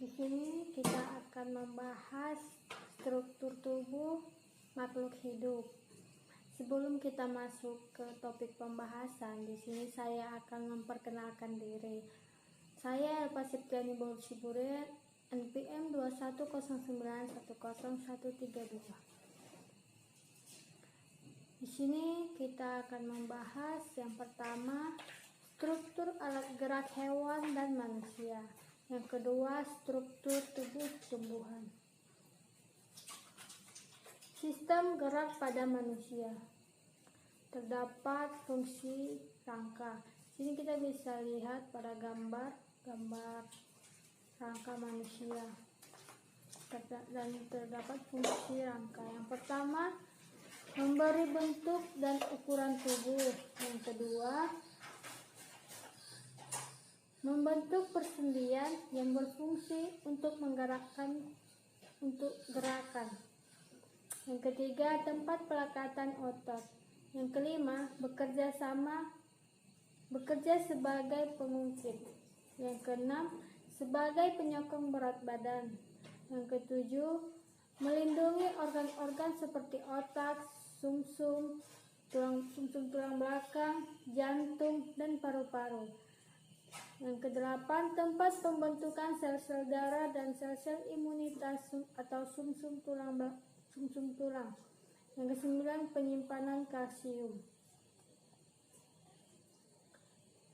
Di sini kita akan membahas struktur tubuh makhluk hidup. Sebelum kita masuk ke topik pembahasan, di sini saya akan memperkenalkan diri. Saya Elpa Septiani Bolsibure, NPM 2109100132. Di sini kita akan membahas yang pertama, struktur alat gerak hewan dan manusia. Yang kedua, struktur tubuh tumbuhan. Sistem gerak pada manusia. Terdapat fungsi rangka. Sini kita bisa lihat pada gambar rangka manusia. Dan terdapat fungsi rangka. Yang pertama, memberi bentuk dan ukuran tubuh. Yang kedua, membentuk persendian yang berfungsi untuk menggerakkan gerakan. Yang ketiga, tempat pelekatan otot. Yang kelima, bekerja sebagai pengungkit. Yang keenam, sebagai penyokong berat badan. Yang ketujuh, melindungi organ-organ seperti otak, sumsum tulang belakang, jantung, dan paru-paru. Yang kedelapan, tempat pembentukan sel-sel darah dan sel-sel imunitas atau sumsum tulang. Yang kesembilan, penyimpanan kalsium.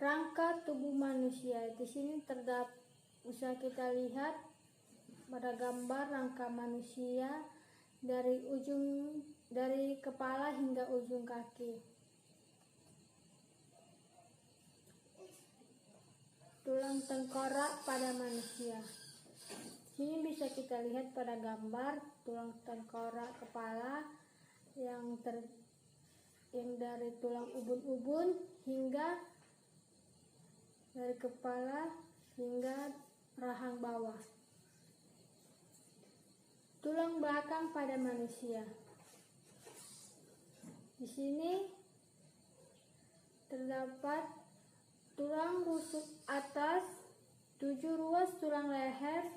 Rangka tubuh manusia. Di sini bisa kita lihat pada gambar rangka manusia dari kepala hingga ujung kaki. Tulang tengkorak pada manusia. Sini bisa kita lihat pada gambar tulang tengkorak kepala yang dari tulang ubun-ubun hingga dari kepala hingga rahang bawah. Tulang belakang pada manusia. Di sini terdapat tulang rusuk atas, 7 ruas tulang leher,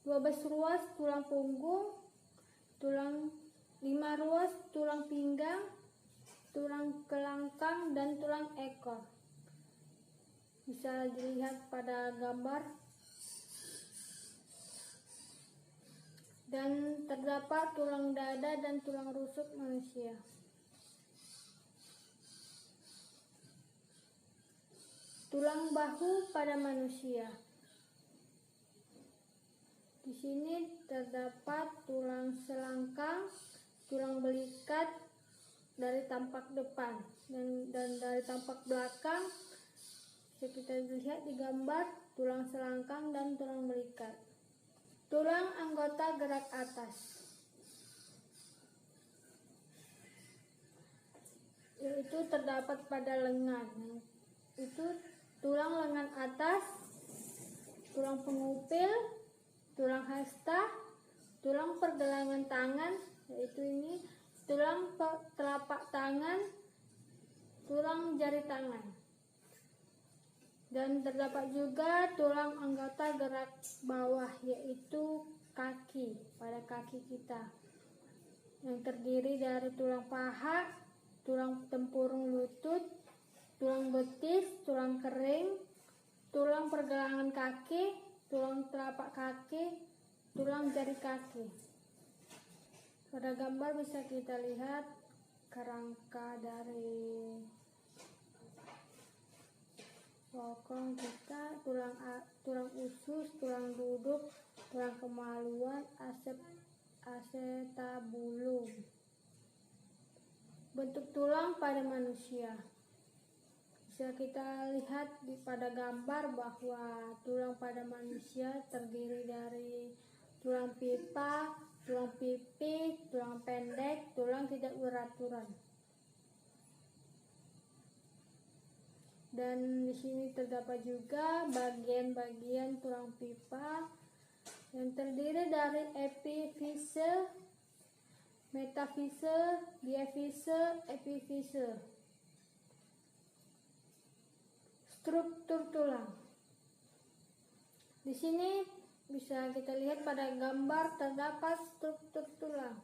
12 ruas tulang punggung, 5 ruas tulang pinggang, tulang kelangkang, dan tulang ekor. Bisa dilihat pada gambar. Dan terdapat tulang dada dan tulang rusuk manusia. Tulang bahu pada manusia. Di sini terdapat tulang selangkang, tulang belikat dari tampak depan dan dari tampak belakang. Bisa kita lihat di gambar tulang selangkang dan tulang belikat. Tulang anggota gerak atas, yaitu terdapat pada lengan. Itu tulang lengan atas, tulang pengupil, tulang hasta, tulang pergelangan tangan, yaitu ini tulang telapak tangan, tulang jari tangan. Dan terdapat juga tulang anggota gerak bawah, yaitu kaki, pada kaki kita, yang terdiri dari tulang paha, tulang tempurung lutut, tulang betis, tulang kering, tulang pergelangan kaki, tulang telapak kaki, tulang jari kaki. Pada gambar bisa kita lihat kerangka dari bokong kita, tulang usus, tulang duduk, tulang kemaluan, acetabulum. Bentuk tulang pada manusia. Bisa kita lihat pada gambar bahwa tulang pada manusia terdiri dari tulang pipa, tulang pipi, tulang pendek, tulang tidak beraturan. Dan di sini terdapat juga bagian-bagian tulang pipa yang terdiri dari epifise, metafise, diafise, epifise. Struktur tulang. Di sini bisa kita lihat pada gambar terdapat struktur tulang.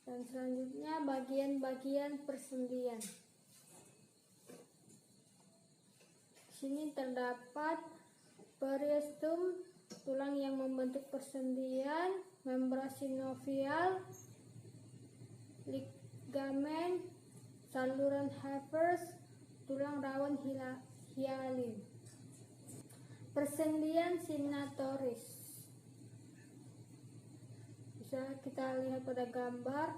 Dan selanjutnya bagian-bagian persendian. Di sini terdapat periosteum, tulang yang membentuk persendian, membran sinovial, ligamen, saluran Havers, tulang rawan hialin. Persendian signatoris. Bisa kita lihat pada gambar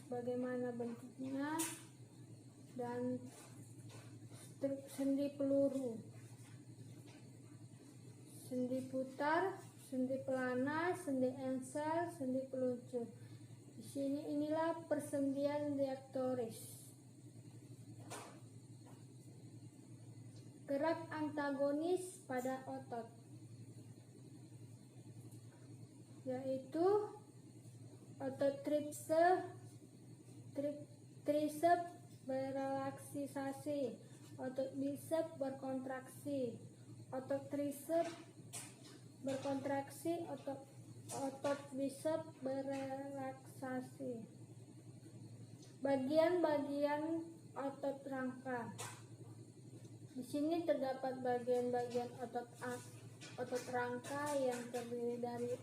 bagaimana bentuknya dan sendi peluru, sendi putar, sendi pelana, sendi ensel, sendi peluncur. Di sini inilah persendian diaktoris. Gerak antagonis pada otot, yaitu otot tricep berelaksasi, otot bisep berkontraksi, otot tricep berkontraksi, otot bisep berelaksasi. Bagian-bagian otot rangka. Di sini terdapat bagian-bagian otot rangka yang terdiri dari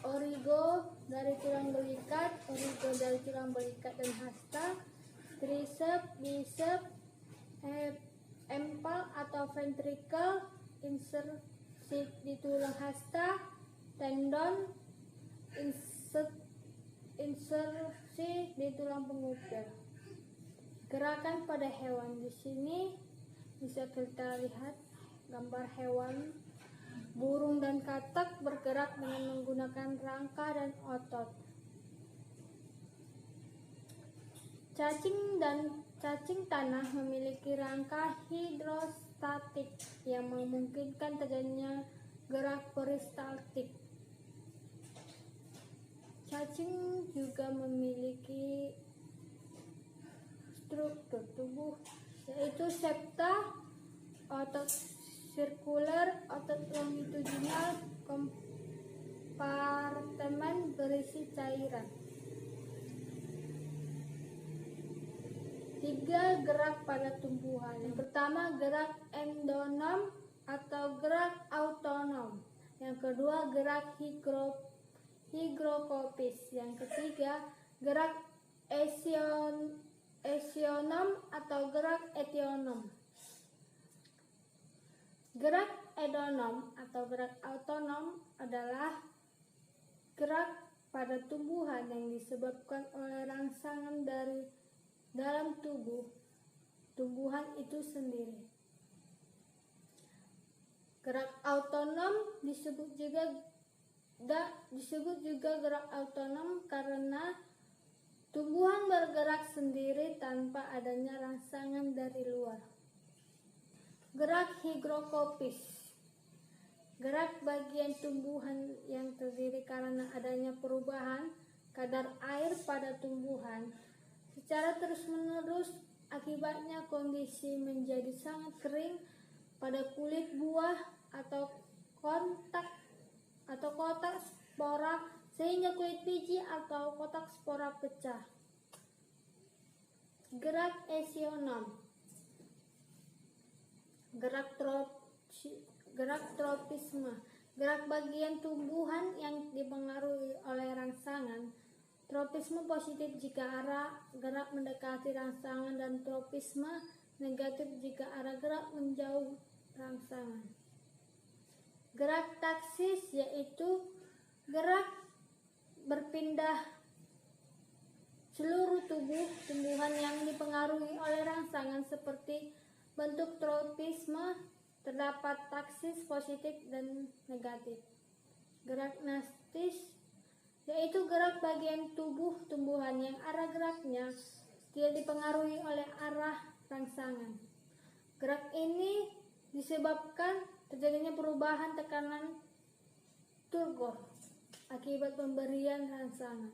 origo dari tulang belikat, origo dari tulang belikat dan hasta, tricep, bicep, empal atau ventricle, insersi di tulang hasta, tendon, insersi di tulang pengupil. Gerakan pada hewan. Di sini bisa kita lihat gambar hewan. Burung dan katak bergerak dengan menggunakan rangka dan otot. Cacing tanah memiliki rangka hidrostatik yang memungkinkan terjadinya gerak peristaltik. Cacing juga memiliki struktur tubuh yaitu septa, otot sirkuler, otot longitudinal, kompartemen berisi cairan. 3 gerak pada tumbuhan. Yang pertama, gerak endonom atau gerak autonom. Yang kedua, gerak hygrokopis. Yang ketiga, gerak esionom atau gerak etionom. Gerak endonom atau gerak autonom adalah gerak pada tumbuhan yang disebabkan oleh rangsangan dari dalam tubuh tumbuhan itu sendiri. Gerak autonom disebut juga gerak autonom karena tumbuhan bergerak sendiri tanpa adanya rangsangan dari luar. Gerak hygrokopis. Gerak bagian tumbuhan yang terdiri karena adanya perubahan kadar air pada tumbuhan secara terus-menerus, akibatnya kondisi menjadi sangat kering pada kulit buah atau kotak spora sehingga kulit biji atau kotak spora pecah. Gerak esionom. Gerak tropisme. Gerak bagian tumbuhan yang dipengaruhi oleh rangsangan. Tropisme positif jika arah gerak mendekati rangsangan dan tropisme negatif jika arah gerak menjauh rangsangan. Gerak taksis yaitu gerak berpindah seluruh tubuh tumbuhan yang dipengaruhi oleh rangsangan seperti bentuk tropisme, terdapat taksis positif dan negatif. Gerak nastis yaitu gerak bagian tubuh tumbuhan yang arah geraknya tidak dipengaruhi oleh arah rangsangan. Gerak ini disebabkan terjadinya perubahan tekanan turgor akibat pemberian rangsangan.